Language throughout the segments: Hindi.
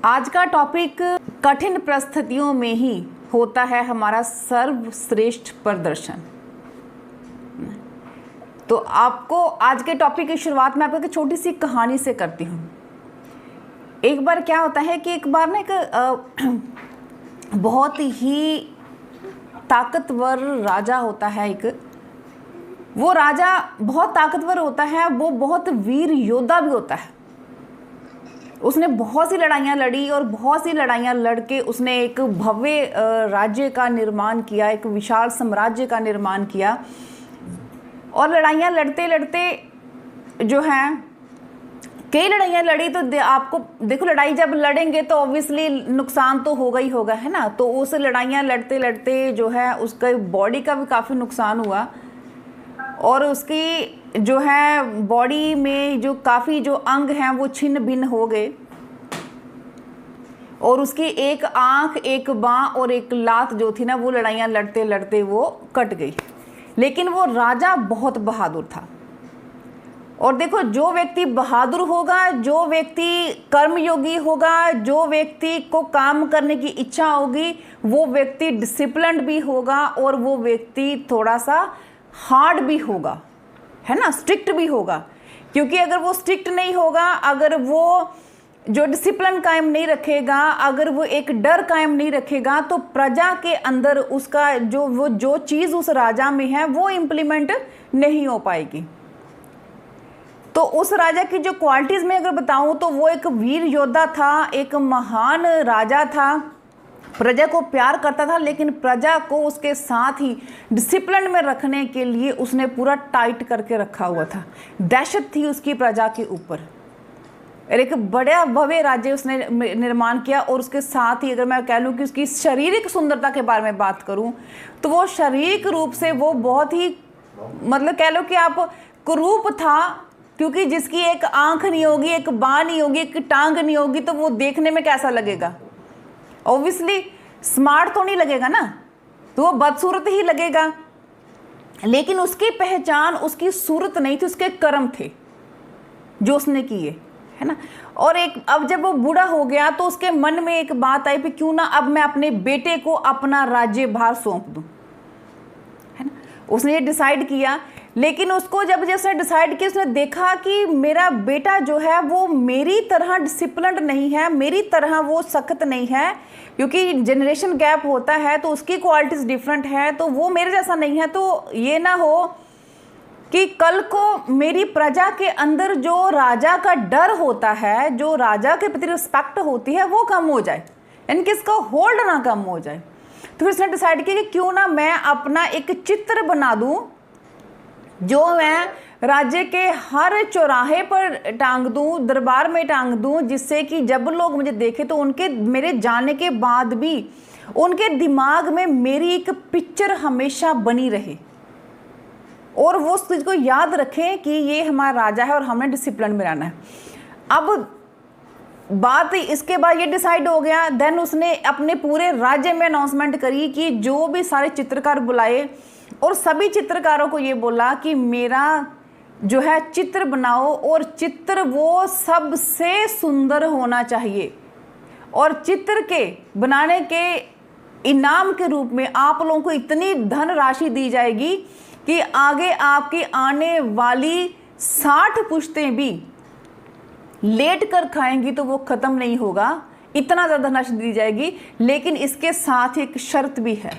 आज का टॉपिक कठिन परिस्थितियों में ही होता है हमारा सर्वश्रेष्ठ प्रदर्शन। तो आपको आज के टॉपिक की शुरुआत में आपको एक छोटी सी कहानी से करती हूँ। एक बार क्या होता है कि एक बार ना एक बहुत ही ताकतवर राजा होता है। वो राजा बहुत ताकतवर होता है, वो बहुत वीर योद्धा भी होता है। उसने बहुत सी लड़ाइयाँ लड़ी और बहुत सी लड़ाइयाँ लड़ के उसने एक भव्य राज्य का निर्माण किया, एक विशाल साम्राज्य का निर्माण किया। और लड़ाइयाँ लड़ते लड़ते जो हैं कई लड़ाइयाँ लड़ी, तो आपको देखो लड़ाई जब लड़ेंगे तो ऑब्वियसली नुकसान तो होगा ही होगा, है ना। तो उस लड़ाइयाँ लड़ते लड़ते जो है उसका बॉडी का भी काफ़ी नुकसान हुआ और उसकी जो है बॉडी में जो काफ़ी जो अंग हैं वो छिन्न भिन्न हो गए और उसकी एक आंख, एक बाँ और एक लात जो थी ना वो लड़ाइयाँ लड़ते लड़ते वो कट गई। लेकिन वो राजा बहुत बहादुर था। और देखो जो व्यक्ति बहादुर होगा, जो व्यक्ति कर्मयोगी होगा, जो व्यक्ति को काम करने की इच्छा होगी, वो व्यक्ति डिसिप्लिन्ड भी होगा और वो व्यक्ति थोड़ा सा हार्ड भी होगा, है ना, स्ट्रिक्ट भी होगा। क्योंकि अगर वो स्ट्रिक्ट नहीं होगा, अगर वो जो डिसिप्लिन कायम नहीं रखेगा, अगर वो एक डर कायम नहीं रखेगा, तो प्रजा के अंदर उसका जो चीज़ उस राजा में है वो इम्प्लीमेंट नहीं हो पाएगी। तो उस राजा की जो क्वालिटीज़ में अगर बताऊं तो वो एक वीर योद्धा था, एक महान राजा था, प्रजा को प्यार करता था, लेकिन प्रजा को उसके साथ ही डिसिप्लिन में रखने के लिए उसने पूरा टाइट करके रखा हुआ था। दहशत थी उसकी प्रजा के ऊपर। एक बड़ा भव्य राज्य उसने निर्माण किया और उसके साथ ही अगर मैं कह लूँ कि उसकी शारीरिक सुंदरता के बारे में बात करूँ तो वो शारीरिक रूप से वो बहुत ही मतलब कह लो कि आप कुरूप था। क्योंकि जिसकी एक आंख नहीं होगी, एक बाँह नहीं होगी, एक टांग नहीं होगी, तो वो देखने में कैसा लगेगा? ऑब्वियसली स्मार्ट तो नहीं लगेगा ना, तो वो बदसूरत ही लगेगा। लेकिन उसकी पहचान उसकी सूरत नहीं थी, उसके कर्म थे जो उसने किए, है ना। और एक अब जब वो बूढ़ा हो गया तो उसके मन में एक बात आई कि क्यों ना अब मैं अपने बेटे को अपना राज्यभार सौंप दूं, है ना। उसने ये डिसाइड किया। लेकिन उसको जब उसने डिसाइड किया, उसने देखा कि मेरा बेटा जो है वो मेरी तरह डिसिप्लिन्ड नहीं है, मेरी तरह वो सख्त नहीं है, क्योंकि जनरेशन गैप होता है तो उसकी क्वालिटीज़ डिफरेंट है, तो वो मेरे जैसा नहीं है। तो ये ना हो कि कल को मेरी प्रजा के अंदर जो राजा का डर होता है, जो राजा के प्रति रिस्पेक्ट होती है, वो कम हो जाए, यानी कि इसका होल्ड ना कम हो जाए। तो फिर उसने डिसाइड किया कि क्यों ना मैं अपना एक चित्र बना दूं जो मैं राज्य के हर चौराहे पर टांग दूं, दरबार में टांग दूं, जिससे कि जब लोग मुझे देखें तो उनके मेरे जाने के बाद भी उनके दिमाग में मेरी एक पिक्चर हमेशा बनी रहे और वो उस चीज़ को याद रखें कि ये हमारा राजा है और हमने डिसिप्लिन में रहना है। अब बात इसके बाद ये डिसाइड हो गया। देन उसने अपने पूरे राज्य में अनाउंसमेंट करी कि जो भी सारे चित्रकार बुलाए और सभी चित्रकारों को ये बोला कि मेरा जो है चित्र बनाओ और चित्र वो सबसे सुंदर होना चाहिए और चित्र के बनाने के इनाम के रूप में आप लोगों को इतनी धनराशि दी जाएगी कि आगे आपकी आने वाली 60 पुश्तें भी लेट कर खाएंगी तो वो ख़त्म नहीं होगा, इतना ज़्यादा धनराशि दी जाएगी। लेकिन इसके साथ एक शर्त भी है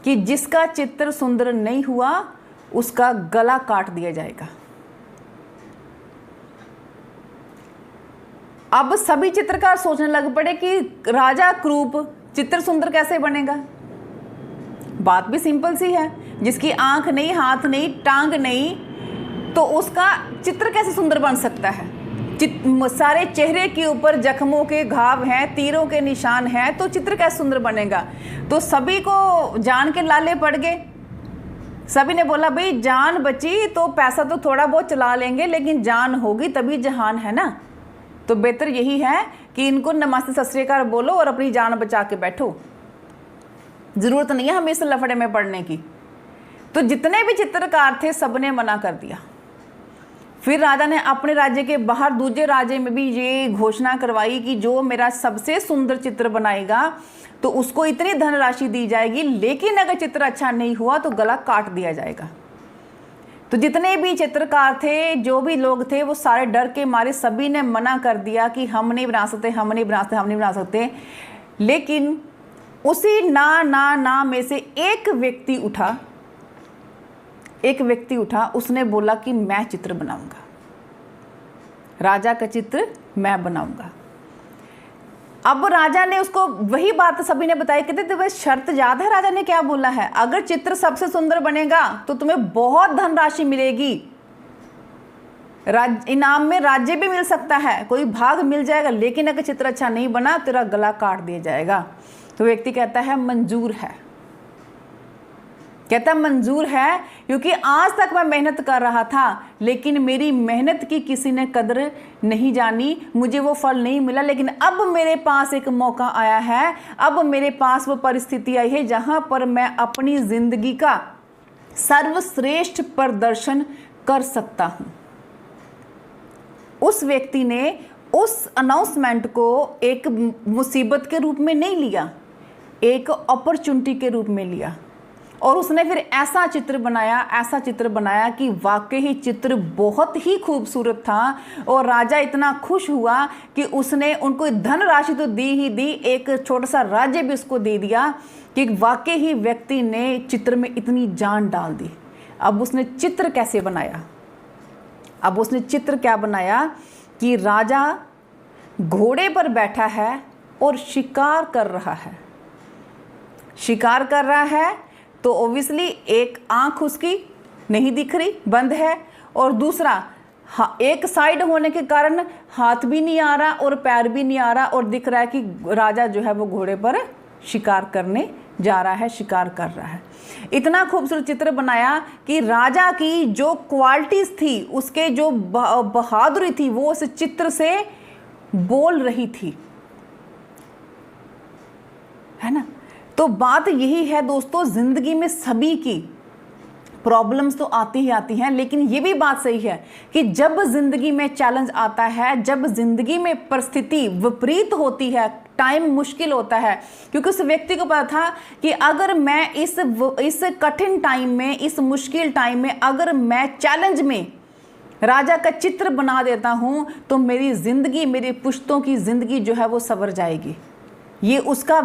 कि जिसका चित्र सुंदर नहीं हुआ उसका गला काट दिया जाएगा। अब सभी चित्रकार सोचने लग पड़े कि राजा क्रूप चित्र सुंदर कैसे बनेगा। बात भी सिंपल सी है, जिसकी आंख नहीं, हाथ नहीं, टांग नहीं, तो उसका चित्र कैसे सुंदर बन सकता है? सारे चेहरे के ऊपर जख्मों के घाव हैं, तीरों के निशान हैं, तो चित्र कैसे सुंदर बनेगा? तो सभी को जान के लाले पड़ गए। सभी ने बोला भाई जान बची तो पैसा तो थोड़ा बहुत चला लेंगे, लेकिन जान होगी तभी जहान, है ना। तो बेहतर यही है कि इनको नमस्ते सत श्री अकाल बोलो और अपनी जान बचा के बैठो। ज़रूरत नहीं है हमें इस लफड़े में पड़ने की। तो जितने भी चित्रकार थे सबने मना कर दिया। फिर राजा ने अपने राज्य के बाहर दूसरे राज्य में भी ये घोषणा करवाई कि जो मेरा सबसे सुंदर चित्र बनाएगा तो उसको इतनी धनराशि दी जाएगी, लेकिन अगर चित्र अच्छा नहीं हुआ तो गला काट दिया जाएगा। तो जितने भी चित्रकार थे, जो भी लोग थे, वो सारे डर के मारे सभी ने मना कर दिया कि हम नहीं बना सकते, हम नहीं बना सकते, हम नहीं बना सकते। लेकिन उसी ना में से एक व्यक्ति उठा, उसने बोला कि मैं चित्र बनाऊंगा, राजा का चित्र मैं बनाऊंगा। अब राजा ने उसको वही बात सभी ने बताई, कहते तुम्हें शर्त याद है राजा ने क्या बोला है? अगर चित्र सबसे सुंदर बनेगा तो तुम्हें बहुत धनराशि मिलेगी, इनाम में राज्य भी मिल सकता है, कोई भाग मिल जाएगा, लेकिन अगर चित्र अच्छा नहीं बना तेरा गला काट दिया जाएगा। तो व्यक्ति कहता है मंजूर है, कहता मंजूर है, क्योंकि आज तक मैं मेहनत कर रहा था लेकिन मेरी मेहनत की किसी ने कदर नहीं जानी, मुझे वो फल नहीं मिला, लेकिन अब मेरे पास एक मौका आया है, अब मेरे पास वो परिस्थिति आई है जहां पर मैं अपनी जिंदगी का सर्वश्रेष्ठ प्रदर्शन कर सकता हूं। उस व्यक्ति ने उस अनाउंसमेंट को एक मुसीबत के रूप में नहीं लिया, एक अपॉर्चुनिटी के रूप में लिया, और उसने फिर ऐसा चित्र बनाया कि वाकई ही चित्र बहुत ही खूबसूरत था। और राजा इतना खुश हुआ कि उसने उनको धनराशि तो दी ही दी, एक छोटा सा राज्य भी उसको दे दिया कि वाकई ही व्यक्ति ने चित्र में इतनी जान डाल दी। अब उसने चित्र कैसे बनाया? अब उसने चित्र क्या बनाया कि राजा घोड़े पर बैठा है और शिकार कर रहा है। तो ऑब्वियसली एक आंख उसकी नहीं दिख रही, बंद है, और दूसरा एक साइड होने के कारण हाथ भी नहीं आ रहा और पैर भी नहीं आ रहा, और दिख रहा है कि राजा जो है वो घोड़े पर शिकार करने जा रहा है, शिकार कर रहा है। इतना खूबसूरत चित्र बनाया कि राजा की जो क्वालिटीज थी, उसके जो बहादुरी थी, वो उस चित्र से बोल रही थी, है ना। तो बात यही है दोस्तों, जिंदगी में सभी की प्रॉब्लम्स तो आती ही आती हैं, लेकिन ये भी बात सही है कि जब जिंदगी में चैलेंज आता है, जब जिंदगी में परिस्थिति विपरीत होती है, टाइम मुश्किल होता है, क्योंकि उस व्यक्ति को पता था कि अगर मैं इस कठिन टाइम में, इस मुश्किल टाइम में अगर मैं चैलेंज में राजा का चित्र बना देता हूं तो मेरी जिंदगी, मेरी पुश्तों की जिंदगी जो है वो संवर जाएगी। ये उसका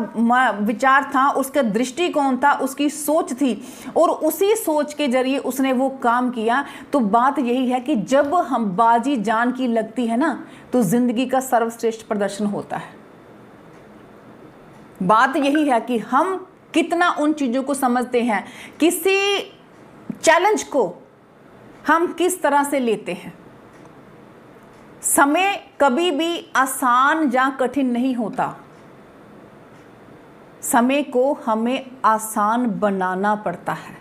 विचार था, उसका दृष्टिकोण था, उसकी सोच थी, और उसी सोच के जरिए उसने वो काम किया। तो बात यही है कि जब हम बाजी जान की लगती है ना, तो जिंदगी का सर्वश्रेष्ठ प्रदर्शन होता है। बात यही है कि हम कितना उन चीजों को समझते हैं, किसी चैलेंज को हम किस तरह से लेते हैं। समय कभी भी आसान या कठिन नहीं होता, समय को हमें आसान बनाना पड़ता है।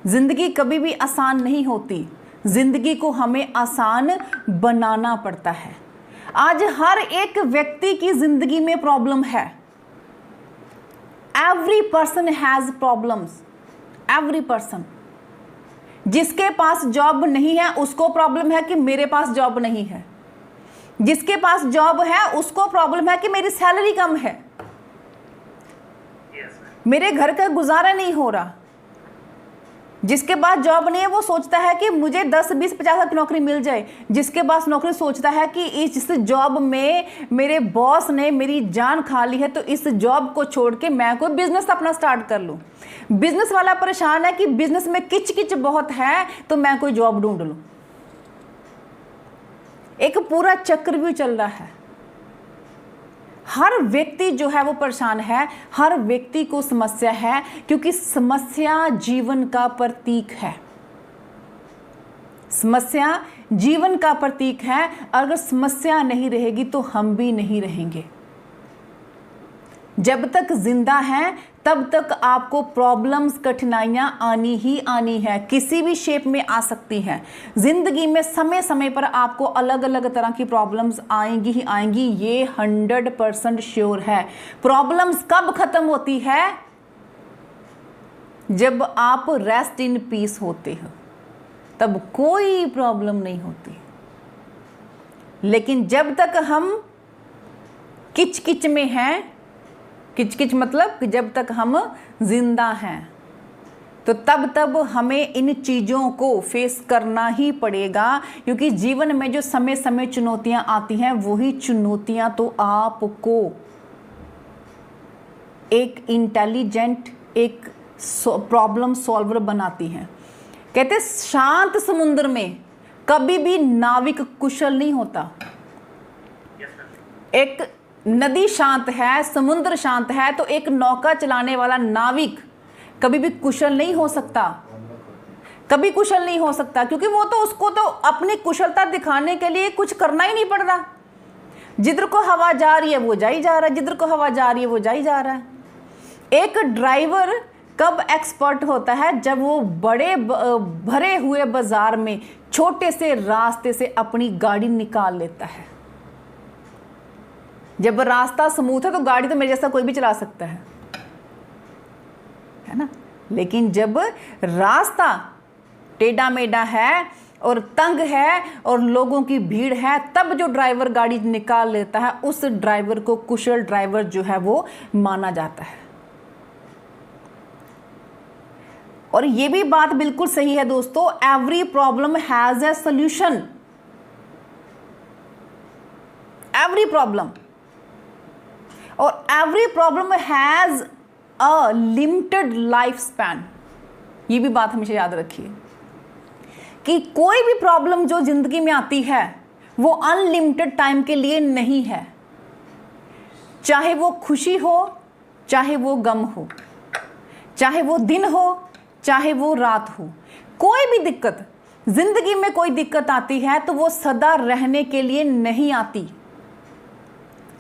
जिंदगी कभी भी आसान नहीं होती, जिंदगी को हमें आसान बनाना पड़ता है। आज हर एक व्यक्ति की जिंदगी में प्रॉब्लम है। Every person has problems, every person. जिसके पास जॉब नहीं है उसको प्रॉब्लम है कि मेरे पास जॉब नहीं है, जिसके पास जॉब है उसको प्रॉब्लम है कि मेरी सैलरी कम है, मेरे घर का गुजारा नहीं हो रहा। जिसके पास जॉब नहीं है वो सोचता है कि मुझे 10, 20, 50 की नौकरी मिल जाए। जिसके पास नौकरी सोचता है कि इस जॉब में मेरे बॉस ने मेरी जान खा ली है, तो इस जॉब को छोड़ के मैं कोई बिजनेस अपना स्टार्ट कर लूं। बिजनेस वाला परेशान है कि बिजनेस में किच किच बहुत है, तो मैं कोई जॉब ढूंढ लूं। एक पूरा चक्रव्यूह चल रहा है। हर व्यक्ति जो है वो परेशान है, हर व्यक्ति को समस्या है, क्योंकि समस्या जीवन का प्रतीक है। समस्या जीवन का प्रतीक है। अगर समस्या नहीं रहेगी तो हम भी नहीं रहेंगे। जब तक जिंदा हैं तब तक आपको प्रॉब्लम्स, कठिनाइयां आनी ही आनी है, किसी भी शेप में आ सकती हैं। जिंदगी में समय समय पर आपको अलग अलग तरह की प्रॉब्लम्स आएंगी ही आएंगी, ये 100% श्योर है। प्रॉब्लम्स कब खत्म होती है? जब आप रेस्ट इन पीस होते हो। तब कोई प्रॉब्लम नहीं होती। लेकिन जब तक हम किच किच में हैं, किच किच मतलब कि जब तक हम जिंदा हैं, तो तब हमें इन चीज़ों को फेस करना ही पड़ेगा। क्योंकि जीवन में जो समय समय चुनौतियां आती हैं, वही चुनौतियां तो आपको एक इंटेलिजेंट, एक प्रॉब्लम सॉल्वर बनाती हैं। कहते शांत समुद्र में कभी भी नाविक कुशल नहीं होता। एक नदी शांत है, समुद्र शांत है, तो एक नौका चलाने वाला नाविक कभी भी कुशल नहीं हो सकता, कभी कुशल नहीं हो सकता। क्योंकि वो तो उसको तो अपनी कुशलता दिखाने के लिए कुछ करना ही नहीं पड़ रहा। जिधर को हवा जा रही है वो जा ही जा रहा है, जिधर को हवा जा रही है वो जा ही जा रहा है। एक ड्राइवर कब एक्सपर्ट होता है? जब वो बड़े भरे हुए बाजार में छोटे से रास्ते से अपनी गाड़ी निकाल लेता है। जब रास्ता स्मूथ है तो गाड़ी तो मेरे जैसा कोई भी चला सकता है ना। लेकिन जब रास्ता टेढ़ा मेढ़ा है और तंग है और लोगों की भीड़ है, तब जो ड्राइवर गाड़ी निकाल लेता है, उस ड्राइवर को कुशल ड्राइवर जो है वो माना जाता है। और ये भी बात बिल्कुल सही है दोस्तों, every problem has a solution. Every problem, और every problem has a limited life span. ये भी बात हमेशा याद रखिए कि कोई भी प्रॉब्लम जो जिंदगी में आती है वो अनलिमिटेड टाइम के लिए नहीं है। चाहे वो खुशी हो, चाहे वो गम हो, चाहे वो दिन हो, चाहे वो रात हो, कोई भी दिक्कत जिंदगी में कोई दिक्कत आती है तो वो सदा रहने के लिए नहीं आती।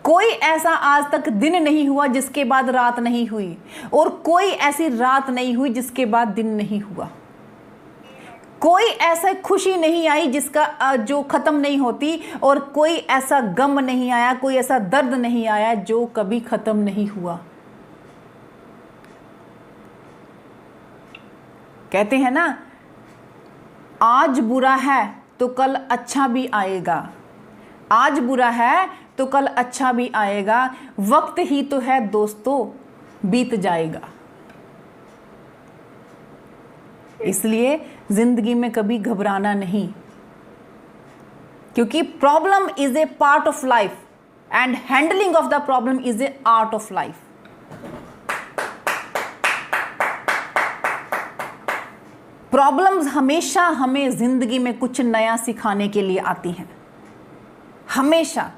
कोई ऐसा आज तक दिन नहीं हुआ जिसके बाद रात नहीं हुई, और कोई ऐसी रात नहीं हुई जिसके बाद दिन नहीं हुआ। कोई ऐसा खुशी नहीं आई जिसका जो खत्म नहीं होती, और कोई ऐसा गम नहीं आया, कोई ऐसा दर्द नहीं आया जो कभी खत्म नहीं हुआ। कहते हैं ना, आज बुरा है तो कल अच्छा भी आएगा, आज बुरा है तो कल अच्छा भी आएगा, वक्त ही तो है दोस्तों, बीत जाएगा। इसलिए जिंदगी में कभी घबराना नहीं, क्योंकि problem is a part of life and handling of the problem is a art of life. Problems हमेशा हमें जिंदगी में कुछ नया सिखाने के लिए आती हैं, हमेशा।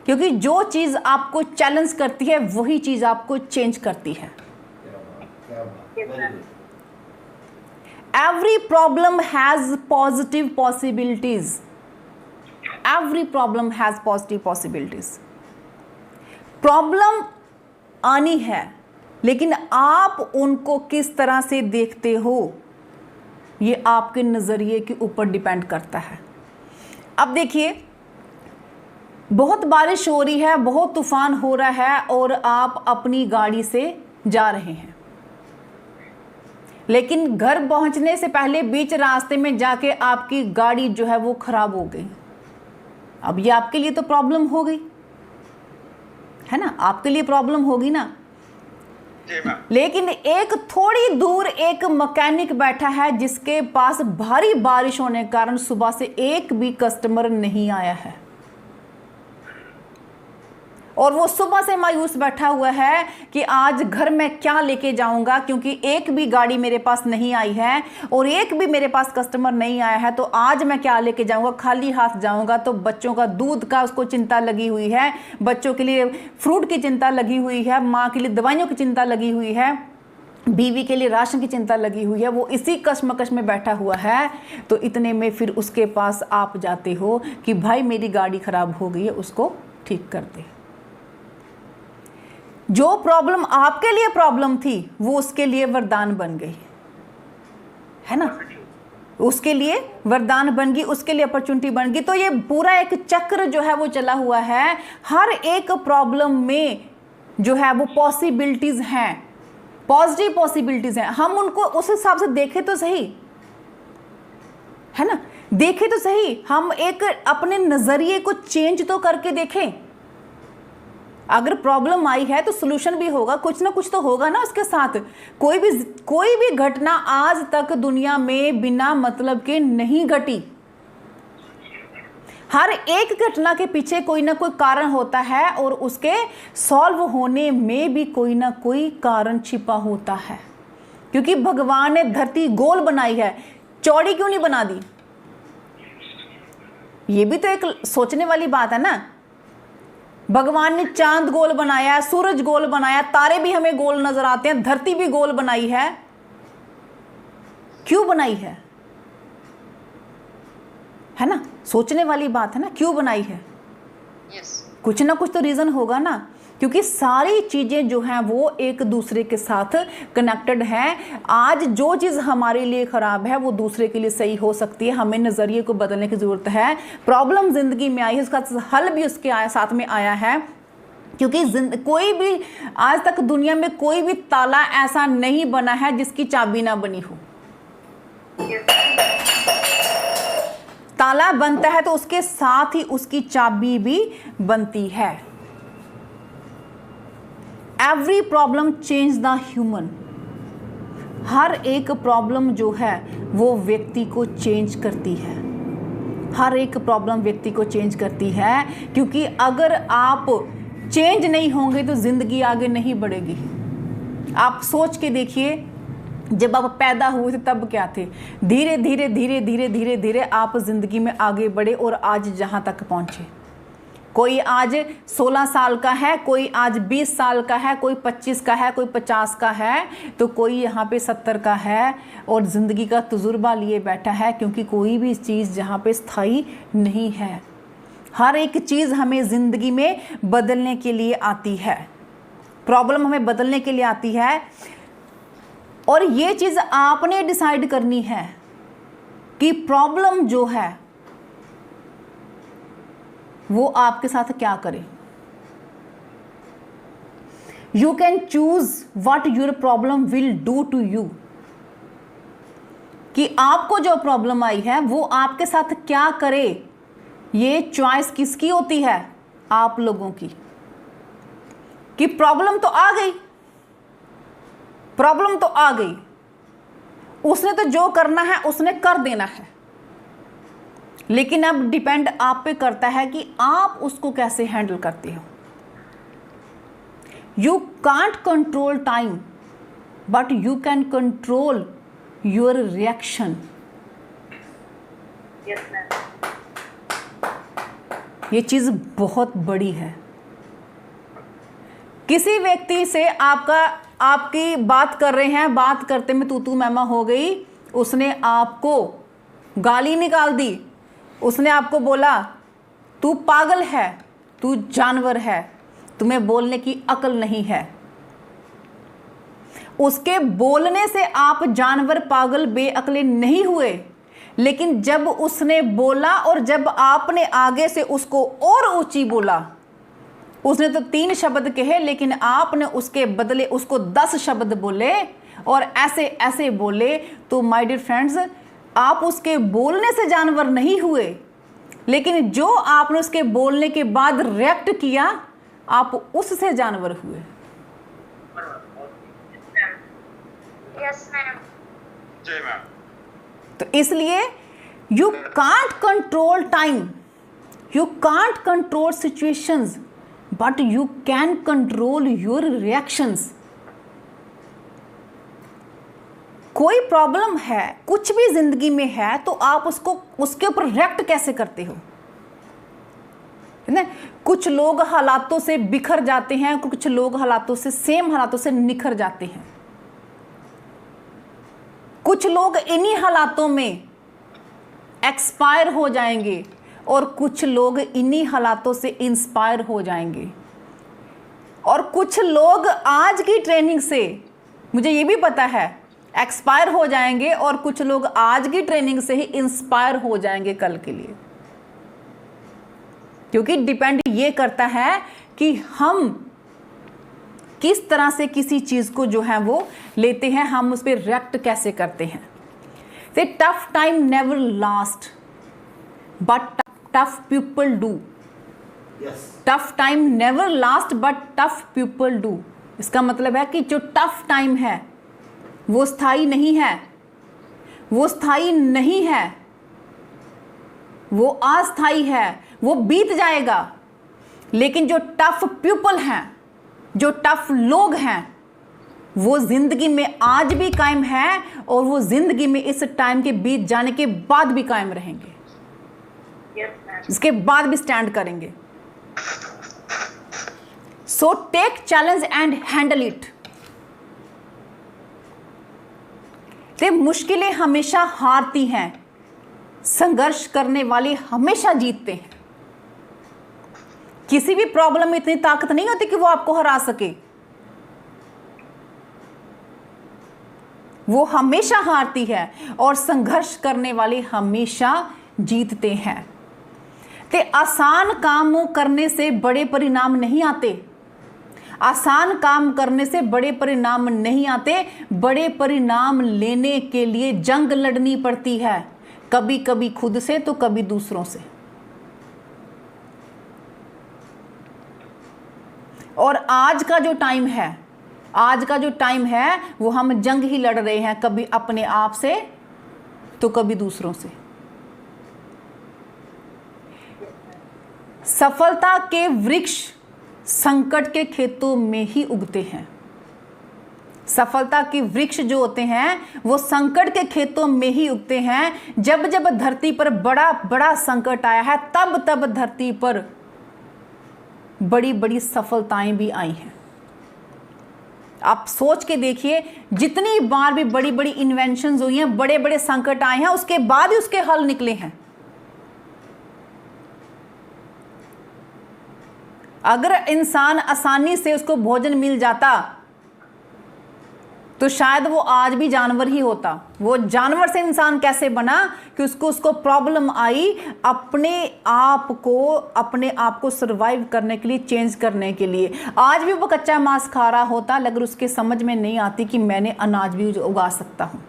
क्योंकि जो चीज आपको चैलेंज करती है वही चीज आपको चेंज करती है। Every problem has positive possibilities, every problem has positive possibilities. Problem आनी है, लेकिन आप उनको किस तरह से देखते हो, ये आपके नजरिए के ऊपर डिपेंड करता है। अब देखिए, बहुत बारिश हो रही है, बहुत तूफान हो रहा है, और आप अपनी गाड़ी से जा रहे हैं, लेकिन घर पहुंचने से पहले बीच रास्ते में जाके आपकी गाड़ी जो है वो खराब हो गई। अब ये आपके लिए तो प्रॉब्लम हो गई है ना, आपके लिए प्रॉब्लम होगी ना। लेकिन एक थोड़ी दूर एक मैकेनिक बैठा है जिसके पास भारी बारिश होने के कारण सुबह से एक भी कस्टमर नहीं आया है, और वो सुबह से मायूस बैठा हुआ है कि आज घर में क्या लेके जाऊंगा, क्योंकि एक भी गाड़ी मेरे पास नहीं आई है और एक भी मेरे पास कस्टमर नहीं आया है, तो आज मैं क्या लेके जाऊंगा, खाली हाथ जाऊंगा। तो बच्चों का दूध का उसको चिंता लगी हुई है, बच्चों के लिए फ्रूट की चिंता लगी हुई है, माँ के लिए दवाइयों की चिंता लगी हुई है, बीवी के लिए राशन की चिंता लगी हुई है, वो इसी कश्मकश में बैठा हुआ है। तो इतने में फिर उसके पास आप जाते हो कि भाई मेरी गाड़ी खराब हो गई है, उसको ठीक कर दे। जो प्रॉब्लम आपके लिए प्रॉब्लम थी वो उसके लिए वरदान बन गई, है ना, उसके लिए वरदान बन गई, उसके लिए अपॉर्चुनिटी बन गई। तो ये पूरा एक चक्र जो है वो चला हुआ है। हर एक प्रॉब्लम में जो है वो पॉसिबिलिटीज हैं, पॉजिटिव पॉसिबिलिटीज हैं। हम उनको उस हिसाब से देखें तो सही। है ना। देखें तो सही, हम एक अपने नजरिए को चेंज तो करके देखें। अगर प्रॉब्लम आई है तो सोल्यूशन भी होगा, कुछ ना कुछ तो होगा ना उसके साथ। कोई भी घटना आज तक दुनिया में बिना मतलब के नहीं घटी। हर एक घटना के पीछे कोई ना कोई कारण होता है और उसके सॉल्व होने में भी कोई ना कोई कारण छिपा होता है। क्योंकि भगवान ने धरती गोल बनाई है, चौड़ी क्यों नहीं बना दी? ये भी तो एक सोचने वाली बात है ना। भगवान ने चांद गोल बनाया है, सूरज गोल बनाया, तारे भी हमें गोल नजर आते हैं, धरती भी गोल बनाई है। क्यों बनाई है ना? सोचने वाली बात है ना, क्यों बनाई है? कुछ ना कुछ तो रीजन होगा ना। क्योंकि सारी चीजें जो हैं वो एक दूसरे के साथ कनेक्टेड हैं। आज जो चीज हमारे लिए खराब है वो दूसरे के लिए सही हो सकती है। हमें नजरिए को बदलने की जरूरत है। प्रॉब्लम जिंदगी में आई है, उसका हल भी उसके साथ में आया है। क्योंकि कोई भी आज तक दुनिया में कोई भी ताला ऐसा नहीं बना है जिसकी चाबी ना बनी हो। ताला बनता है तो उसके साथ ही उसकी चाबी भी बनती है। Every problem change the human. हर एक प्रॉब्लम जो है वो व्यक्ति को चेंज करती है। हर एक प्रॉब्लम व्यक्ति को चेंज करती है। क्योंकि अगर आप चेंज नहीं होंगे तो जिंदगी आगे नहीं बढ़ेगी। आप सोच के देखिए, जब आप पैदा हुए थे तब क्या थे? धीरे धीरे धीरे धीरे धीरे धीरे आप जिंदगी में आगे बढ़े और आज जहां तक पहुंचे। कोई आज 16 साल का है, कोई आज 20 साल का है, कोई 25 का है, कोई 50 का है, तो कोई यहाँ पे 70 का है और ज़िंदगी का तजुर्बा लिए बैठा है। क्योंकि कोई भी चीज़ जहाँ पे स्थायी नहीं है। हर एक चीज़ हमें ज़िंदगी में बदलने के लिए आती है। प्रॉब्लम हमें बदलने के लिए आती है और ये चीज़ आपने डिसाइड करनी है कि प्रॉब्लम जो है वो आपके साथ क्या करे। You can choose what your problem will do to you. कि आपको जो प्रॉब्लम आई है वो आपके साथ क्या करे, ये चॉइस किसकी होती है? आप लोगों की। कि प्रॉब्लम तो आ गई, प्रॉब्लम तो आ गई, उसने तो जो करना है उसने कर देना है। लेकिन अब डिपेंड आप पे करता है कि आप उसको कैसे हैंडल करते हो। You can't control time but you can control your reaction. ये चीज बहुत बड़ी है। किसी व्यक्ति से आपकी बात कर रहे हैं, बात करते में तू मैमा हो गई, उसने आपको गाली निकाल दी, उसने आपको बोला तू पागल है, तू जानवर है, तुम्हें बोलने की अकल नहीं है। उसके बोलने से आप जानवर, पागल, बेअकले नहीं हुए। लेकिन जब उसने बोला और जब आपने आगे से उसको और ऊंची बोला, उसने तो 3 शब्द कहे लेकिन आपने उसके बदले उसको 10 शब्द बोले और ऐसे ऐसे बोले, तो माय डियर फ्रेंड्स, आप उसके बोलने से जानवर नहीं हुए, लेकिन जो आपने उसके बोलने के बाद रिएक्ट किया, आप उससे जानवर हुए। Yes ma'am. जय मैम। तो इसलिए you can't control time, you can't control situations, but you can control your reactions. कोई प्रॉब्लम है, कुछ भी जिंदगी में है, तो आप उसके ऊपर रिएक्ट कैसे करते हो, है ना। कुछ लोग हालातों से बिखर जाते हैं, कुछ लोग हालातों से, सेम हालातों से निखर जाते हैं। कुछ लोग इन्हीं हालातों में एक्सपायर हो जाएंगे और कुछ लोग इन्हीं हालातों से इंस्पायर हो जाएंगे। और कुछ लोग आज की ट्रेनिंग से, मुझे ये भी पता है, एक्सपायर हो जाएंगे और कुछ लोग आज की ट्रेनिंग से ही इंस्पायर हो जाएंगे कल के लिए। क्योंकि डिपेंड ये करता है कि हम किस तरह से किसी चीज को जो है वो लेते हैं, हम उस पर रिएक्ट कैसे करते हैं। से tough time never last but tough people do. Tough time never last but tough people do. इसका मतलब है कि जो टफ टाइम है वो स्थायी नहीं है, वो स्थायी नहीं है, वो अस्थायी है, वो बीत जाएगा। लेकिन जो टफ पीपल हैं, जो टफ लोग हैं, वो जिंदगी में आज भी कायम है और वो जिंदगी में इस टाइम के बीत जाने के बाद भी कायम रहेंगे, इसके बाद भी स्टैंड करेंगे। So take challenge and handle it. मुश्किलें हमेशा हारती हैं, संघर्ष करने वाले हमेशा जीतते हैं। किसी भी प्रॉब्लम में इतनी ताकत नहीं होती कि वो आपको हरा सके, वो हमेशा हारती है और संघर्ष करने वाले हमेशा जीतते हैं। ते आसान काम करने से बड़े परिणाम नहीं आते, आसान काम करने से बड़े परिणाम नहीं आते। बड़े परिणाम लेने के लिए जंग लड़नी पड़ती है, कभी कभी खुद से तो कभी दूसरों से। और आज का जो टाइम है, आज का जो टाइम है वो हम जंग ही लड़ रहे हैं, कभी अपने आप से तो कभी दूसरों से। सफलता के वृक्ष संकट के खेतों में ही उगते हैं। सफलता के वृक्ष जो होते हैं वो संकट के खेतों में ही उगते हैं। जब जब धरती पर बड़ा बड़ा संकट आया है, तब तब धरती पर बड़ी बड़ी सफलताएं भी आई हैं। आप सोच के देखिए, जितनी बार भी बड़ी बड़ी इन्वेंशंस हुई हैं, बड़े बड़े संकट आए हैं, उसके बाद ही उसके हल निकले हैं। अगर इंसान आसानी से उसको भोजन मिल जाता तो शायद वो आज भी जानवर ही होता। वो जानवर से इंसान कैसे बना कि उसको प्रॉब्लम आई अपने आप को सरवाइव करने के लिए, चेंज करने के लिए। आज भी वो कच्चा मांस खा रहा होता, लेकिन उसके समझ में नहीं आती कि मैंने अनाज भी उगा सकता हूं।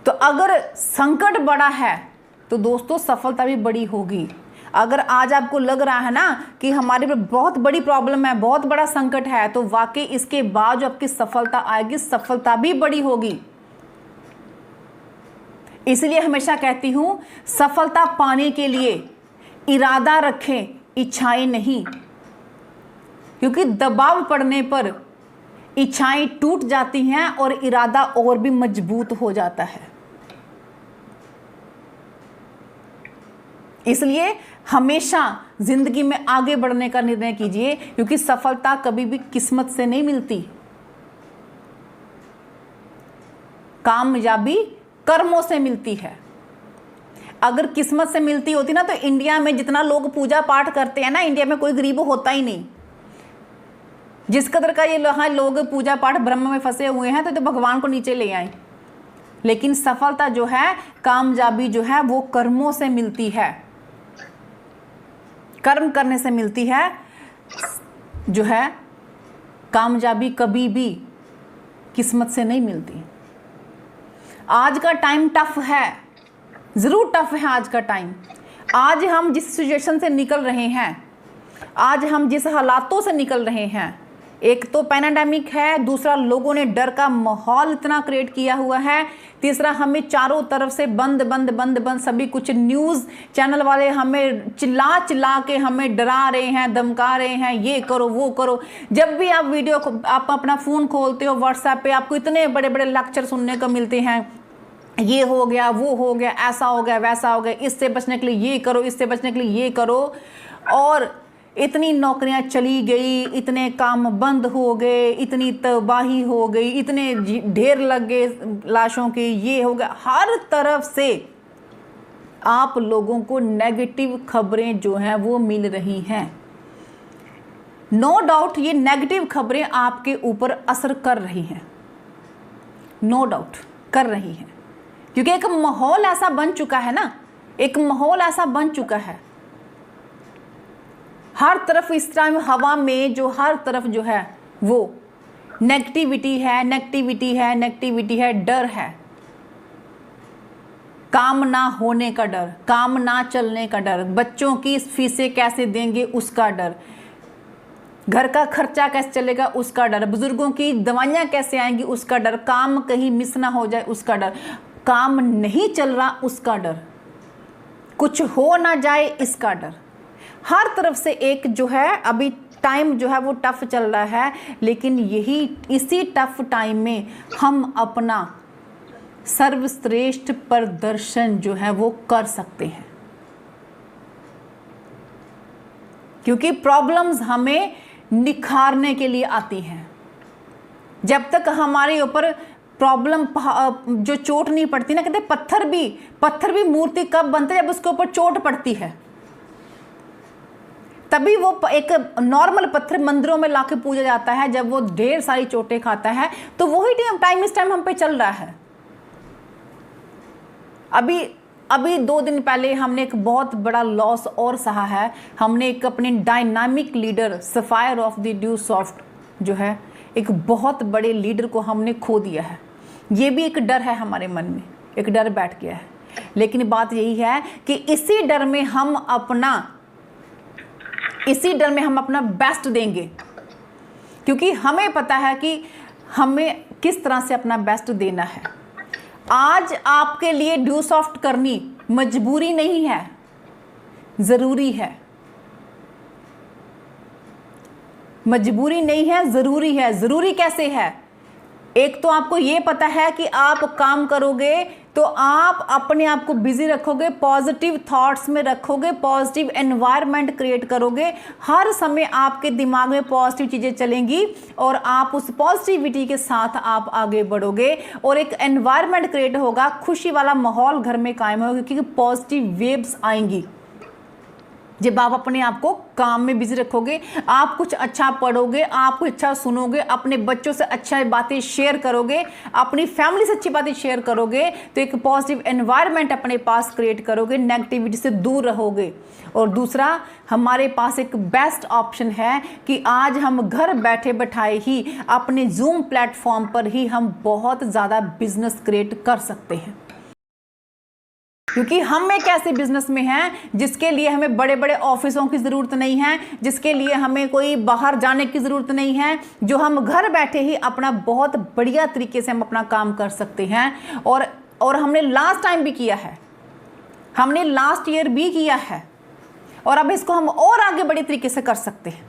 तो अगर संकट बड़ा है तो दोस्तों सफलता भी बड़ी होगी। अगर आज आपको लग रहा है ना कि हमारे पे बहुत बड़ी प्रॉब्लम है, बहुत बड़ा संकट है, तो वाकई इसके बाद जो आपकी सफलता आएगी, सफलता भी बड़ी होगी। इसलिए हमेशा कहती हूं, सफलता पाने के लिए इरादा रखें, इच्छाएं नहीं, क्योंकि दबाव पड़ने पर इच्छाएं टूट जाती हैं और इरादा और भी मजबूत हो जाता है। इसलिए हमेशा जिंदगी में आगे बढ़ने का निर्णय कीजिए, क्योंकि सफलता कभी भी किस्मत से नहीं मिलती, कामयाबी कर्मों से मिलती है। अगर किस्मत से मिलती होती ना तो इंडिया में जितना लोग पूजा पाठ करते हैं ना, इंडिया में कोई गरीब होता ही नहीं। जिस कदर का ये लोग पूजा पाठ ब्रह्म में फंसे हुए हैं तो भगवान को नीचे ले आए। लेकिन सफलता जो है, कामयाबी जो है, वो कर्मों से मिलती है, कर्म करने से मिलती है। जो है कामयाबी कभी भी किस्मत से नहीं मिलती। आज का टाइम टफ है, ज़रूर टफ है आज का टाइम। आज हम जिस सिचुएशन से निकल रहे हैं, आज हम जिस हालातों से निकल रहे हैं, एक तो पैंडेमिक है, दूसरा लोगों ने डर का माहौल इतना क्रिएट किया हुआ है, तीसरा हमें चारों तरफ से बंद बंद बंद बंद सभी कुछ, न्यूज़ चैनल वाले हमें चिल्ला चिल्ला के हमें डरा रहे हैं, धमका रहे हैं, ये करो वो करो। जब भी आप आप अपना फ़ोन खोलते हो, व्हाट्सएप पे आपको इतने बड़े बड़े लेक्चर सुनने को मिलते हैं, ये हो गया, वो हो गया, ऐसा हो गया, वैसा हो गया, इससे बचने के लिए ये करो, इससे बचने के लिए ये करो। और इतनी नौकरियां चली गई, इतने काम बंद हो गए, इतनी तबाही हो गई, इतने ढेर लग गए लाशों के, ये हो गया। हर तरफ से आप लोगों को नेगेटिव खबरें जो हैं वो मिल रही हैं। नो डाउट ये नेगेटिव खबरें आपके ऊपर असर कर रही हैं, नो डाउट कर रही हैं, क्योंकि एक माहौल ऐसा बन चुका है ना, एक माहौल ऐसा बन चुका है। हर तरफ इस टाइम हवा में जो हर तरफ जो है वो नेगेटिविटी है, नेगेटिविटी है, नेगेटिविटी है, डर है। काम ना होने का डर, काम ना चलने का डर, बच्चों की फीसें कैसे देंगे उसका डर, घर का खर्चा कैसे चलेगा उसका डर, बुजुर्गों की दवाइयाँ कैसे आएंगी उसका डर, काम कहीं मिस ना हो जाए उसका डर, काम नहीं चल रहा उसका डर, कुछ हो ना जाए इसका डर। हर तरफ से एक जो है अभी टाइम जो है वो टफ चल रहा है, लेकिन इसी टफ टाइम में हम अपना सर्वश्रेष्ठ प्रदर्शन जो है वो कर सकते हैं, क्योंकि प्रॉब्लम्स हमें निखारने के लिए आती हैं। जब तक हमारे ऊपर प्रॉब्लम जो चोट नहीं पड़ती ना, कहते पत्थर भी मूर्ति कब बनता है, जब उसके ऊपर चोट पड़ती है, तभी वो एक नॉर्मल पत्थर मंदिरों में लाके पूजा जाता है। जब वो ढेर सारी चोटें खाता है तो वही टाइम इस टाइम हम पे चल रहा है। अभी 2 दिन पहले हमने एक बहुत बड़ा लॉस और सहा है। हमने एक अपने dynamic leader sapphire of the due soft जो है, एक बहुत बड़े लीडर को हमने खो दिया है। ये भी एक डर है हमारे मन में, एक डर बैठ गया है। लेकिन बात यही है कि इसी डर में हम अपना बेस्ट देंगे, क्योंकि हमें पता है कि हमें किस तरह से अपना बेस्ट देना है। आज आपके लिए ड्यू सॉफ्ट करनी मजबूरी नहीं है, ज़रूरी है। मजबूरी नहीं है, ज़रूरी है। ज़रूरी कैसे है? एक तो आपको ये पता है कि आप काम करोगे तो आप अपने आप को बिजी रखोगे, पॉजिटिव थॉट्स में रखोगे, पॉजिटिव एनवायरनमेंट क्रिएट करोगे, हर समय आपके दिमाग में पॉजिटिव चीज़ें चलेंगी और आप उस पॉजिटिविटी के साथ आप आगे बढ़ोगे और एक एनवायरनमेंट क्रिएट होगा, खुशी वाला माहौल घर में कायम होगा, क्योंकि पॉजिटिव वेव्स आएंगी। जब आप अपने आप को काम में बिजी रखोगे, आप कुछ अच्छा पढ़ोगे, आप कुछ अच्छा सुनोगे, अपने बच्चों से अच्छा बातें शेयर करोगे, अपनी फैमिली से अच्छी बातें शेयर करोगे, तो एक पॉजिटिव एनवायरनमेंट अपने पास क्रिएट करोगे, नेगेटिविटी से दूर रहोगे। और दूसरा, हमारे पास एक बेस्ट ऑप्शन है कि आज हम घर बैठे बैठाए ही अपने जूम प्लेटफॉर्म पर ही हम बहुत ज़्यादा बिजनेस क्रिएट कर सकते हैं। क्योंकि हम एक ऐसे बिजनेस में हैं जिसके लिए हमें बड़े बड़े ऑफिसों की ज़रूरत नहीं है, जिसके लिए हमें कोई बाहर जाने की ज़रूरत नहीं है, जो हम घर बैठे ही अपना बहुत बढ़िया तरीके से हम अपना काम कर सकते हैं। और हमने लास्ट टाइम भी किया है, हमने लास्ट ईयर भी किया है, और अब इसको हम और आगे बड़े तरीके से कर सकते हैं।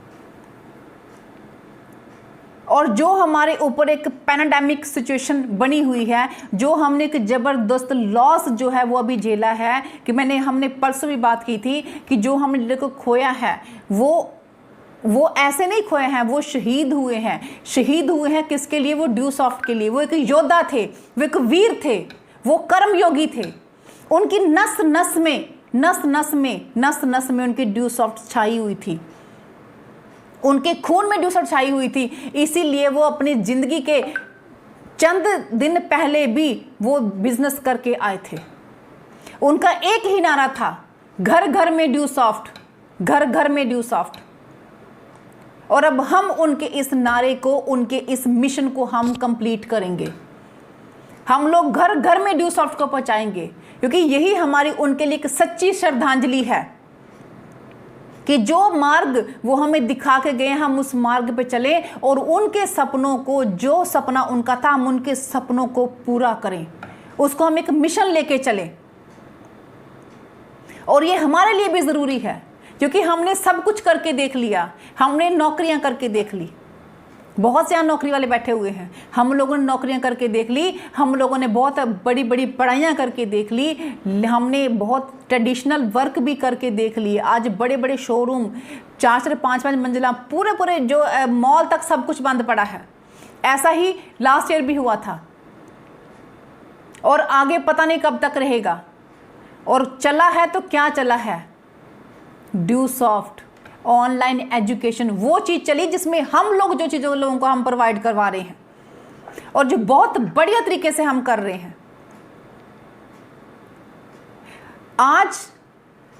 और जो हमारे ऊपर एक पैंडेमिक सिचुएशन बनी हुई है, जो हमने एक ज़बरदस्त लॉस जो है वो अभी झेला है, कि हमने परसों भी बात की थी कि जो हमने लीडर को खोया है वो ऐसे नहीं खोए हैं, वो शहीद हुए हैं। शहीद हुए हैं किसके लिए? वो ड्यू सॉफ्ट के लिए। वो एक योद्धा थे, वो एक वीर थे, वो कर्मयोगी थे। उनकी नस नस में उनकी ड्यू सॉफ्ट छाई हुई थी, उनके खून में ड्यू सॉफ्ट छाई हुई थी। इसीलिए वो अपनी जिंदगी के चंद दिन पहले भी वो बिजनेस करके आए थे। उनका एक ही नारा था, घर घर में ड्यू सॉफ्ट, घर घर में ड्यू सॉफ्ट। और अब हम उनके इस नारे को, उनके इस मिशन को हम कंप्लीट करेंगे। हम लोग घर घर में ड्यू सॉफ्ट को पहुंचाएंगे, क्योंकि यही हमारी उनके लिए एक सच्ची श्रद्धांजलि है कि जो मार्ग वो हमें दिखा के गए, हम उस मार्ग पे चले और उनके सपनों को, जो सपना उनका था, हम उनके सपनों को पूरा करें। उसको हम एक मिशन लेके चलें। और ये हमारे लिए भी ज़रूरी है, क्योंकि हमने सब कुछ करके देख लिया। हमने नौकरियां करके देख ली, बहुत से यहाँ नौकरी वाले बैठे हुए हैं। हम लोगों ने नौकरियां करके देख ली, हम लोगों ने बहुत बड़ी बड़ी पढ़ाइयाँ करके देख ली, हमने बहुत ट्रेडिशनल वर्क भी करके देख लिए। आज बड़े बड़े शोरूम, 4 5 मंजिला, पूरे जो मॉल तक सब कुछ बंद पड़ा है। ऐसा ही लास्ट ईयर भी हुआ था, और आगे पता नहीं कब तक रहेगा। और चला है तो क्या चला है? ड्यू सॉफ्ट ऑनलाइन एजुकेशन, वो चीज़ चली जिसमें हम लोग जो चीज़ों लोगों को हम प्रोवाइड करवा रहे हैं, और जो बहुत बढ़िया तरीके से हम कर रहे हैं। आज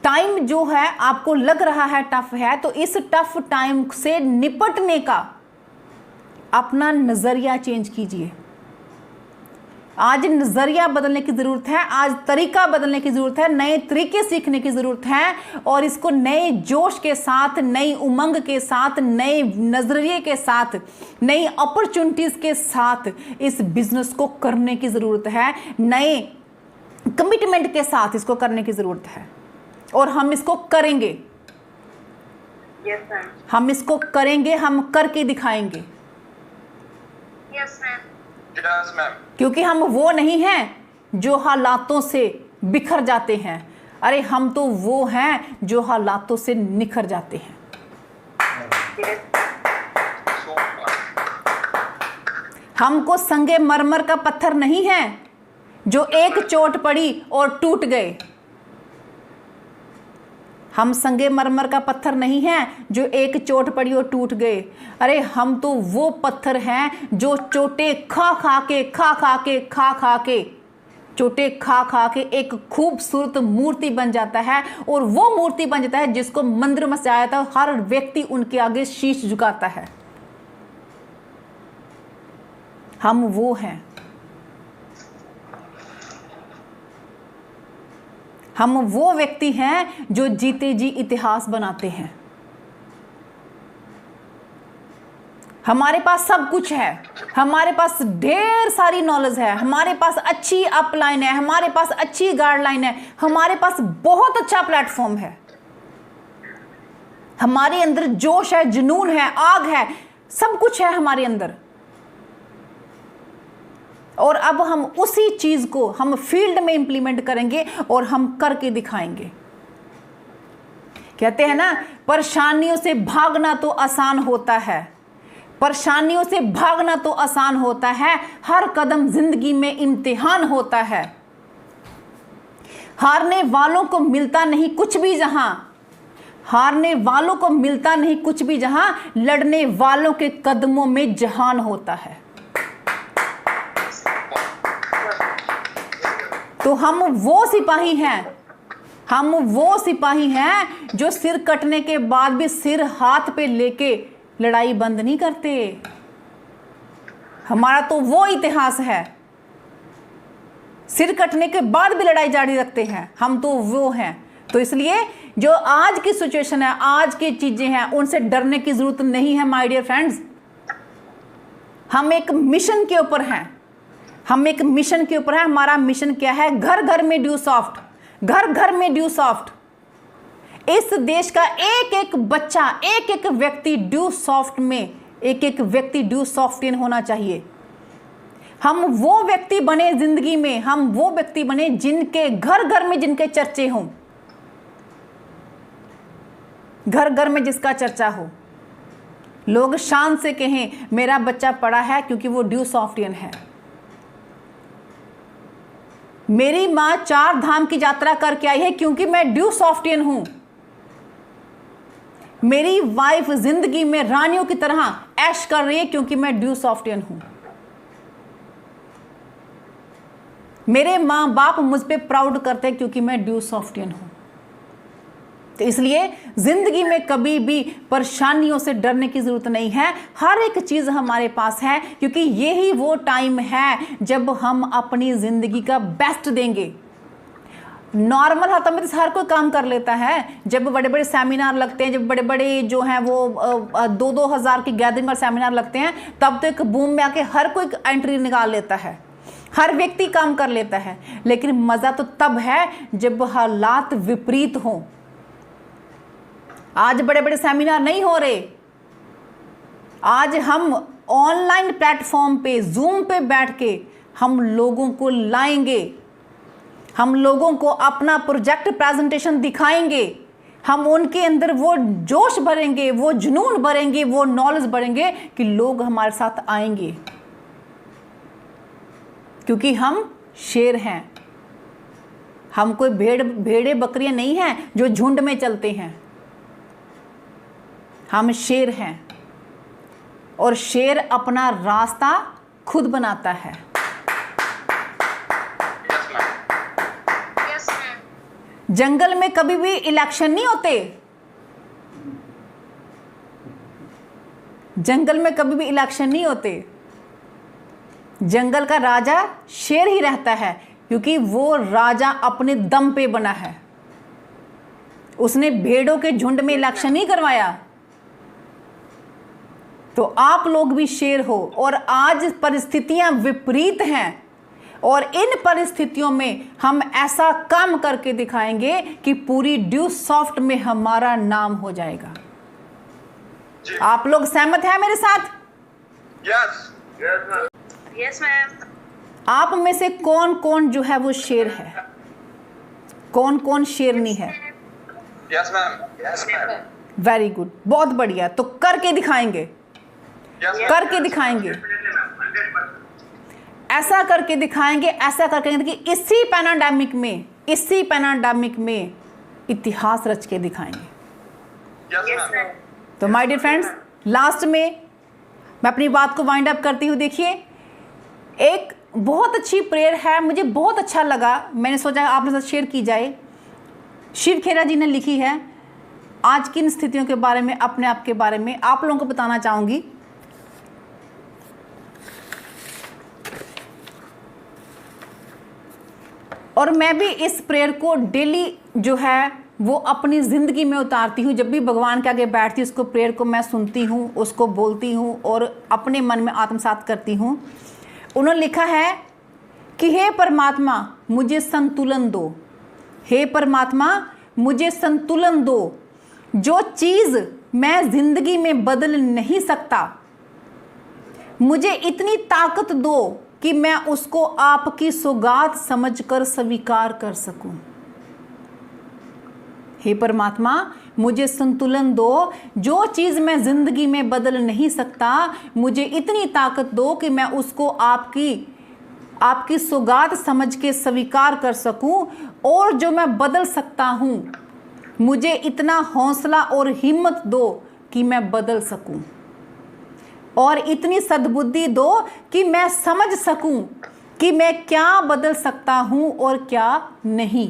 टाइम जो है आपको लग रहा है टफ है, तो इस टफ टाइम से निपटने का अपना नज़रिया चेंज कीजिए। आज नज़रिया बदलने की ज़रूरत है, आज तरीका बदलने की ज़रूरत है, नए तरीके सीखने की ज़रूरत है और इसको नए जोश के साथ, नई उमंग के साथ, नए नज़रिए के साथ, नई अपॉर्चुनिटीज़ के साथ इस बिज़नेस को करने की ज़रूरत है, नए कमिटमेंट के साथ इसको करने की ज़रूरत है और हम इसको करेंगे। Yes ma'am. हम इसको करेंगे, हम करके दिखाएंगे। Yes ma'am. Yes ma'am. क्योंकि हम वो नहीं हैं जो हालातों से बिखर जाते हैं, अरे हम तो वो हैं जो हालातों से निखर जाते हैं। हमको संगे मरमर का पत्थर नहीं है जो एक चोट पड़ी और टूट गए। हम संगे मरमर का पत्थर नहीं हैं जो एक चोट पड़ी और टूट गए। अरे हम तो वो पत्थर हैं जो चोटें खा खा के चोटें खा खा के एक खूबसूरत मूर्ति बन जाता है और वो मूर्ति बन जाता है जिसको मंदिर में सजाया था, हर व्यक्ति उनके आगे शीश झुकाता है। हम वो हैं, हम वो व्यक्ति हैं जो जीते जी इतिहास बनाते हैं। हमारे पास सब कुछ है, हमारे पास ढेर सारी नॉलेज है, हमारे पास अच्छी अपलाइन है, हमारे पास अच्छी गाइडलाइन है, हमारे पास बहुत अच्छा प्लेटफॉर्म है, हमारे अंदर जोश है, जुनून है, आग है, सब कुछ है हमारे अंदर। और अब हम उसी चीज को हम फील्ड में इंप्लीमेंट करेंगे और हम करके दिखाएंगे। कहते हैं ना, परेशानियों से भागना तो आसान होता है, परेशानियों से भागना तो आसान होता है, हर कदम जिंदगी में इम्तिहान होता है। हारने वालों को मिलता नहीं कुछ भी जहां, हारने वालों को मिलता नहीं कुछ भी जहां, लड़ने वालों के कदमों में जहान होता है। तो हम वो सिपाही हैं, हम वो सिपाही हैं जो सिर कटने के बाद भी सिर हाथ पे लेके लड़ाई बंद नहीं करते। हमारा तो वो इतिहास है, सिर कटने के बाद भी लड़ाई जारी रखते हैं, हम तो वो हैं। तो इसलिए जो आज की सिचुएशन है, आज की चीजें हैं, उनसे डरने की जरूरत नहीं है माय डियर फ्रेंड्स। हम एक मिशन के ऊपर हैं, हम एक मिशन के ऊपर है। हमारा मिशन क्या है? घर घर में ड्यू सॉफ्ट, घर घर में ड्यू सॉफ्ट। इस देश का एक एक बच्चा, एक एक व्यक्ति ड्यू सॉफ्ट में, एक एक व्यक्ति ड्यू सॉफ्टियन होना चाहिए। हम वो व्यक्ति बने जिंदगी में, हम वो व्यक्ति बने जिनके घर घर में जिनके चर्चे हों, घर घर में जिसका चर्चा हो, लोग शान से कहें मेरा बच्चा पढ़ा है क्योंकि वो ड्यू सॉफ्टियन है। मेरी मां 4 धाम की यात्रा करके आई है क्योंकि मैं ड्यू सॉफ्टियन हूं। मेरी वाइफ जिंदगी में रानियों की तरह ऐश कर रही है क्योंकि मैं ड्यू सॉफ्टियन हूं। मेरे मां बाप मुझ पे प्राउड करते हैं क्योंकि मैं ड्यू सॉफ्टियन हूं। तो इसलिए जिंदगी में कभी भी परेशानियों से डरने की जरूरत नहीं है, हर एक चीज हमारे पास है, क्योंकि यही वो टाइम है जब हम अपनी जिंदगी का बेस्ट देंगे। नॉर्मल हाथों में हर कोई काम कर लेता है, जब बड़े बड़े सेमिनार लगते हैं, जब बड़े बड़े जो हैं वो 2-2 हज़ार की गैदरिंग और सेमिनार लगते हैं, तब तो एक बूम में आके हर कोई एंट्री निकाल लेता है, हर व्यक्ति काम कर लेता है। लेकिन मजा तो तब है जब हालात विपरीत हों। आज बड़े बड़े सेमिनार नहीं हो रहे, आज हम ऑनलाइन प्लेटफॉर्म पे, जूम पे बैठ के हम लोगों को लाएंगे, हम लोगों को अपना प्रोजेक्ट प्रेजेंटेशन दिखाएंगे, हम उनके अंदर वो जोश भरेंगे, वो जुनून भरेंगे, वो नॉलेज भरेंगे कि लोग हमारे साथ आएंगे, क्योंकि हम शेर हैं। हम कोई भेड़े बकरियां नहीं हैं जो झुंड में चलते हैं, हम शेर हैं और शेर अपना रास्ता खुद बनाता है। Yes ma'am. जंगल में कभी भी इलेक्शन नहीं होते, जंगल में कभी भी इलेक्शन नहीं होते। जंगल का राजा शेर ही रहता है, क्योंकि वो राजा अपने दम पे बना है। उसने भेड़ों के झुंड में इलेक्शन नहीं करवाया। तो आप लोग भी शेर हो, और आज परिस्थितियां विपरीत हैं, और इन परिस्थितियों में हम ऐसा काम करके दिखाएंगे कि पूरी ड्यू सॉफ्ट में हमारा नाम हो जाएगा। आप लोग सहमत हैं मेरे साथ? Yes ma'am. आप में से कौन कौन जो है वो शेर है, कौन कौन शेरनी है? Yes ma'am. वेरी गुड, बहुत बढ़िया। तो करके दिखाएंगे, करके दिखाएंगे, ऐसा करके दिखाएंगे, ऐसा करके कि इसी पैनाडामिक में इतिहास रच के दिखाएंगे। Yes ma'am. तो माय डियर फ्रेंड्स, लास्ट में मैं अपनी बात को वाइंड अप करती हूँ। देखिए, एक बहुत अच्छी प्रेयर है, मुझे बहुत अच्छा लगा, मैंने सोचा आपके साथ शेयर की जाए। शिव खेरा जी ने लिखी है। आज की इन स्थितियों के बारे में, अपने आप के बारे में आप लोगों को बताना चाहूँगी। और मैं भी इस प्रेयर को डेली जो है वो अपनी ज़िंदगी में उतारती हूँ। जब भी भगवान के आगे बैठती हूँ, उसको प्रेयर को मैं सुनती हूँ, उसको बोलती हूँ और अपने मन में आत्मसात करती हूँ। उन्होंने लिखा है कि हे परमात्मा मुझे संतुलन दो, हे परमात्मा मुझे संतुलन दो। जो चीज़ मैं ज़िंदगी में बदल नहीं सकता, मुझे इतनी ताकत दो कि मैं उसको आपकी सौगात समझकर स्वीकार कर सकूं। हे परमात्मा मुझे संतुलन दो, जो चीज़ मैं ज़िंदगी में बदल नहीं सकता, मुझे इतनी ताकत दो कि मैं उसको आपकी सौगात समझ के स्वीकार कर सकूं, और जो मैं बदल सकता हूं, मुझे इतना हौसला और हिम्मत दो कि मैं बदल सकूं, और इतनी सद्बुद्धि दो कि मैं समझ सकूं कि मैं क्या बदल सकता हूं और क्या नहीं।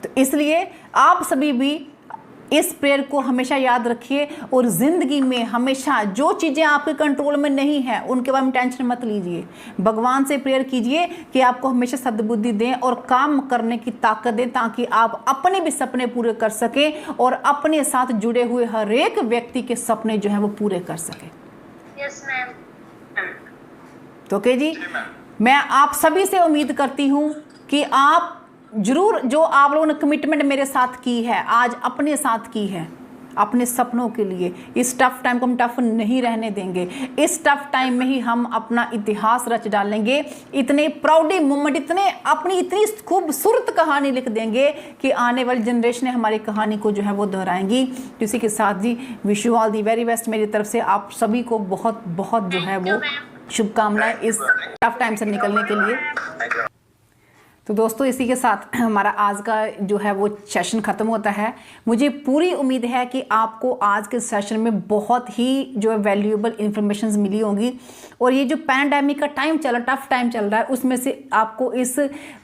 तो इसलिए आप सभी भी इस प्रेयर को हमेशा याद रखिए, और ज़िंदगी में हमेशा जो चीज़ें आपके कंट्रोल में नहीं है उनके बारे में टेंशन मत लीजिए। भगवान से प्रेयर कीजिए कि आपको हमेशा सद्बुद्धि दें और काम करने की ताकत दें, ताकि आप अपने भी सपने पूरे कर सकें और अपने साथ जुड़े हुए हर एक व्यक्ति के सपने जो है वो पूरे कर सकें। Yes ma'am. तो ओके जी, मैं आप सभी से उम्मीद करती हूँ कि आप जरूर, जो आप लोगों ने कमिटमेंट मेरे साथ की है, आज अपने साथ की है, अपने सपनों के लिए, इस टफ टाइम को हम टफ नहीं रहने देंगे। इस टफ टाइम में ही हम अपना इतिहास रच डालेंगे, इतने प्राउडी मोमेंट, इतनी खूबसूरत कहानी लिख देंगे कि आने वाली जनरेशन हमारी कहानी को जो है वो दोहराएंगी। इसी के साथ जी, wish you all the very best मेरी तरफ से। आप सभी को बहुत बहुत जो है वो शुभकामनाएं इस टफ टाइम से निकलने के लिए। तो दोस्तों, इसी के साथ हमारा आज का जो है वो सेशन ख़त्म होता है। मुझे पूरी उम्मीद है कि आपको आज के सेशन में बहुत ही जो है वैल्यूएबल इन्फॉर्मेशन मिली होंगी, और ये जो पैंडेमिक का टाइम चल रहा है, टफ टाइम चल रहा है, उसमें से आपको इस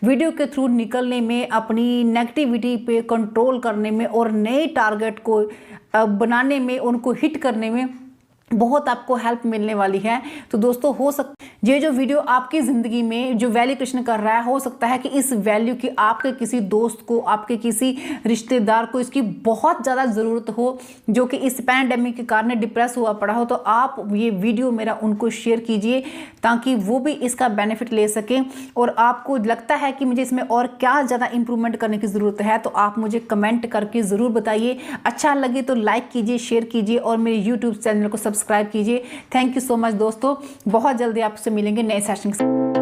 वीडियो के थ्रू निकलने में, अपनी नेगेटिविटी पे कंट्रोल करने में और नए टारगेट को बनाने में, उनको हिट करने में बहुत आपको हेल्प मिलने वाली है। तो दोस्तों, हो सकता ये जो वीडियो आपकी ज़िंदगी में जो वैल्यू क्रिएशन कर रहा है, हो सकता है कि इस वैल्यू की आपके किसी दोस्त को, आपके किसी रिश्तेदार को इसकी बहुत ज़्यादा ज़रूरत हो, जो कि इस पैंडेमिक के कारण डिप्रेस हुआ पड़ा हो। तो आप ये वीडियो मेरा उनको शेयर कीजिए, ताकि वो भी इसका बेनिफिट ले सकें। और आपको लगता है कि मुझे इसमें और क्या ज़्यादा इंप्रूवमेंट करने की ज़रूरत है, तो आप मुझे कमेंट करके ज़रूर बताइए। अच्छा लगे तो लाइक कीजिए, शेयर कीजिए और मेरे यूट्यूब चैनल को सब्सक्राइब कीजिए। थैंक यू सो मच दोस्तों, बहुत जल्दी आपसे मिलेंगे नए सेशन के साथ।